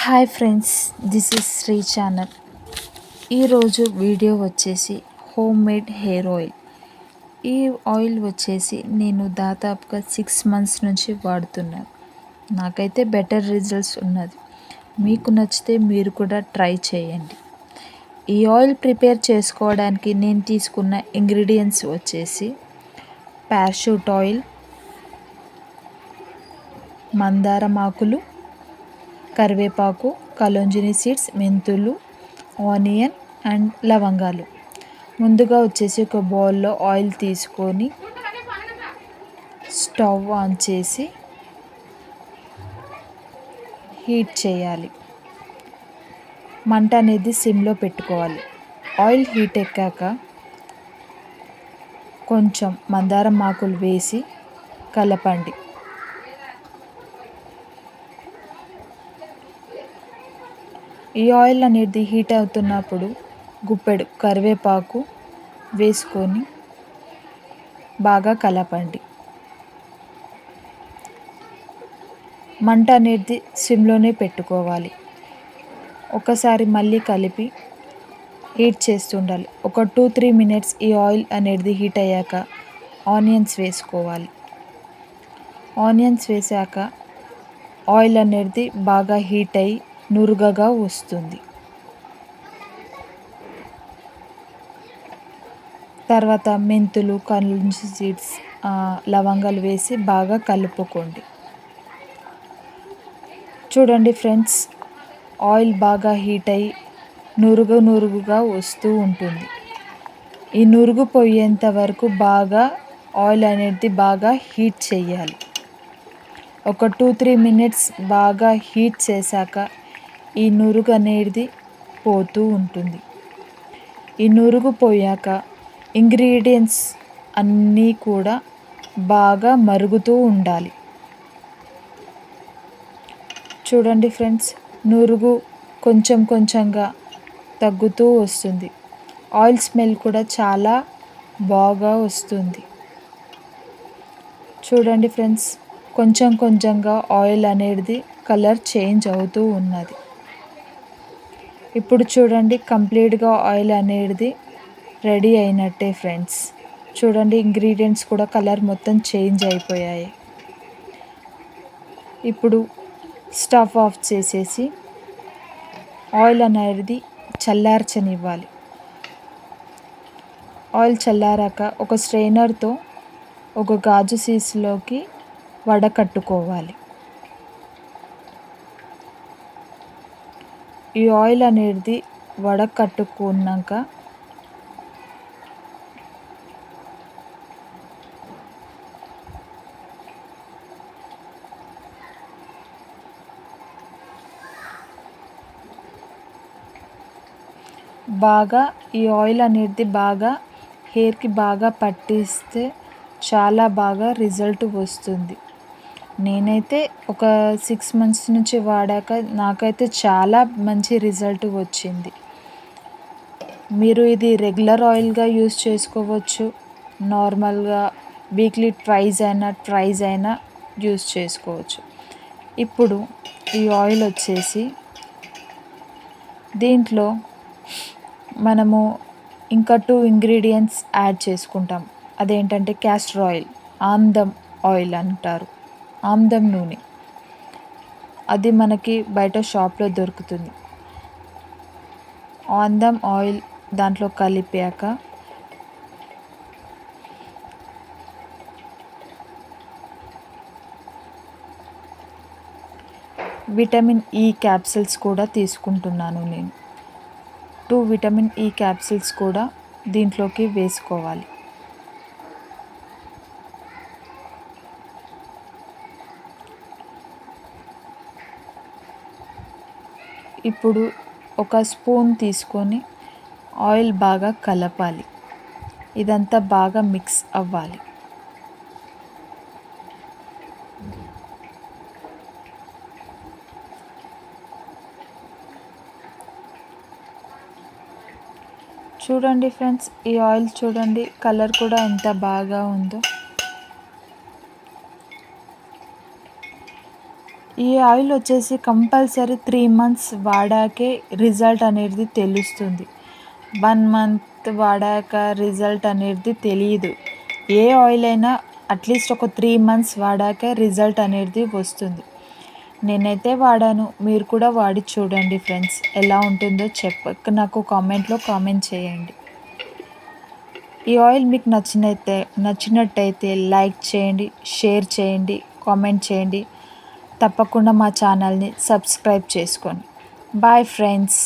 Hi friends, this is Sri channel. ఈరోజు video వచ్చేసి homemade hair oil. ఈ oil వచ్చేసి నేను దాదాపుగా 6 months నుంచి వాడుతున్నాను. నాకైతే బెటర్ రిజల్ట్స్ ఉన్నది. మీకు నచ్చితే మీరు కూడా ట్రై చేయండి. ఈ ఆయిల్ ప్రిపేర్ చేసుకోవడానికి నేను తీసుకున్న ఇంగ్రీడియంట్స్ వచ్చేసి పారాషూట్ ఆయిల్, మందారం ఆకులు, కరివేపాకు, కలోంజిని సీడ్స్, మెంతులు, ఆనియన్ అండ్ లవంగాలు. ముందుగా వచ్చేసి ఒక బౌల్లో ఆయిల్ తీసుకొని స్టవ్ ఆన్ చేసి హీట్ చేయాలి. మంట అనేది సిమ్లో పెట్టుకోవాలి. ఆయిల్ హీట్ ఎక్కాక కొంచెం మందారం ఆకులు వేసి కలపండి. ఈ ఆయిల్ అనేది హీట్ అవుతున్నప్పుడు గుప్పెడు కరివేపాకు వేసుకొని బాగా కలపండి. మంట అనేది సిమ్లోనే పెట్టుకోవాలి. ఒకసారి మళ్ళీ కలిపి హీట్ చేస్తుండాలి. ఒక 2-3 minutes ఈ ఆయిల్ అనేది హీట్ అయ్యాక ఆనియన్స్ వేసుకోవాలి. ఆనియన్స్ వేసాక ఆయిల్ అనేది బాగా హీట్ అయ్యి నురుగగా వస్తుంది. తర్వాత మెంతులు, కలోంజి సీడ్స్, లవంగాలు వేసి బాగా కలుపుకోండి. చూడండి ఫ్రెండ్స్, ఆయిల్ బాగా హీట్ అయ్యి నురుగుగా వస్తూ ఉంటుంది. ఈ నురుగు పోయేంత వరకు బాగా ఆయిల్ అనేది బాగా హీట్ చేయాలి. ఒక 2-3 minutes బాగా హీట్ చేశాక ఈ నురుగు అనేది పోతూ ఉంటుంది. ఈ నురుగు పోయాక ఇంగ్రీడియంట్స్ అన్నీ కూడా బాగా మరుగుతూ ఉండాలి. చూడండి ఫ్రెండ్స్, నురుగు కొంచెం కొంచెంగా తగ్గుతూ వస్తుంది. ఆయిల్ స్మెల్ కూడా చాలా బాగా వస్తుంది. చూడండి ఫ్రెండ్స్, కొంచెం కొంచెంగా ఆయిల్ అనేది కలర్ చేంజ్ అవుతూ ఉన్నది. ఇప్పుడు చూడండి, కంప్లీట్గా ఆయిల్ అనేది రెడీ అయినట్టే ఫ్రెండ్స్. చూడండి, ఇంగ్రీడియంట్స్ కూడా కలర్ మొత్తం చేంజ్ అయిపోయాయి. ఇప్పుడు స్టవ్ ఆఫ్ చేసేసి ఆయిల్ అనేది చల్లార్చనివ్వాలి. ఆయిల్ చల్లారాక ఒక స్ట్రైనర్తో ఒక గాజు సీసాలోకి వడకట్టుకోవాలి. ఈ ఆయిల్ అనేది వడకట్టుకున్నాక బాగా ఈ ఆయిల్ అనేది బాగా హెయిర్కి బాగా పట్టిస్తే చాలా బాగా రిజల్ట్ వస్తుంది. నేనైతే ఒక 6 months నుంచి వాడాక నాకైతే చాలా మంచి రిజల్ట్ వచ్చింది. మీరు ఇది రెగ్యులర్ ఆయిల్గా యూస్ చేసుకోవచ్చు. నార్మల్గా వీక్లీ ట్రైస్ అయినా యూస్ చేసుకోవచ్చు. ఇప్పుడు ఈ ఆయిల్ వచ్చేసి దీంట్లో మనము ఇంకా 2 ingredients యాడ్ చేసుకుంటాం. అదేంటంటే క్యాస్టర్ ఆయిల్, ఆమ్దం ఆయిల్ అంటారు, ఆమ్దం నూనె. అది మనకి బయట షాప్లో దొరుకుతుంది. ఆమ్దం ఆయిల్ దాంట్లో కలిపాక విటమిన్ ఈ క్యాప్సిల్స్ కూడా తీసుకుంటున్నాను నేను. 2 విటమిన్ ఈ క్యాప్సిల్స్ కూడా దీంట్లోకి వేసుకోవాలి. ఇప్పుడు ఒక స్పూన్ తీసుకొని ఆయిల్ బాగా కలపాలి. ఇదంతా బాగా మిక్స్ అవ్వాలి. చూడండి ఫ్రెండ్స్, ఈ ఆయిల్ చూడండి, కలర్ కూడా ఎంత బాగా ఉందో. ఈ ఆయిల్ వచ్చేసి కంపల్సరీ 3 మంత్స్ వాడాకే రిజల్ట్ అనేది తెలుస్తుంది. 1 మంత్ వాడాక రిజల్ట్ అనేది తెలీదు. ఏ ఆయిల్ అయినా అట్లీస్ట్ ఒక 3 మంత్స్ వాడాకే రిజల్ట్ అనేది వస్తుంది. నేనైతే వాడాను. మీరు కూడా వాడి చూడండి ఫ్రెండ్స్. ఎలా ఉంటుందో నాకు కామెంట్లో కామెంట్ చేయండి. ఈ ఆయిల్ మీకు నచ్చినట్టయితే లైక్ చేయండి, షేర్ చేయండి, కామెంట్ చేయండి. తప్పకుండా మా ఛానల్ని సబ్స్క్రైబ్ చేసుకోండి. Bye friends.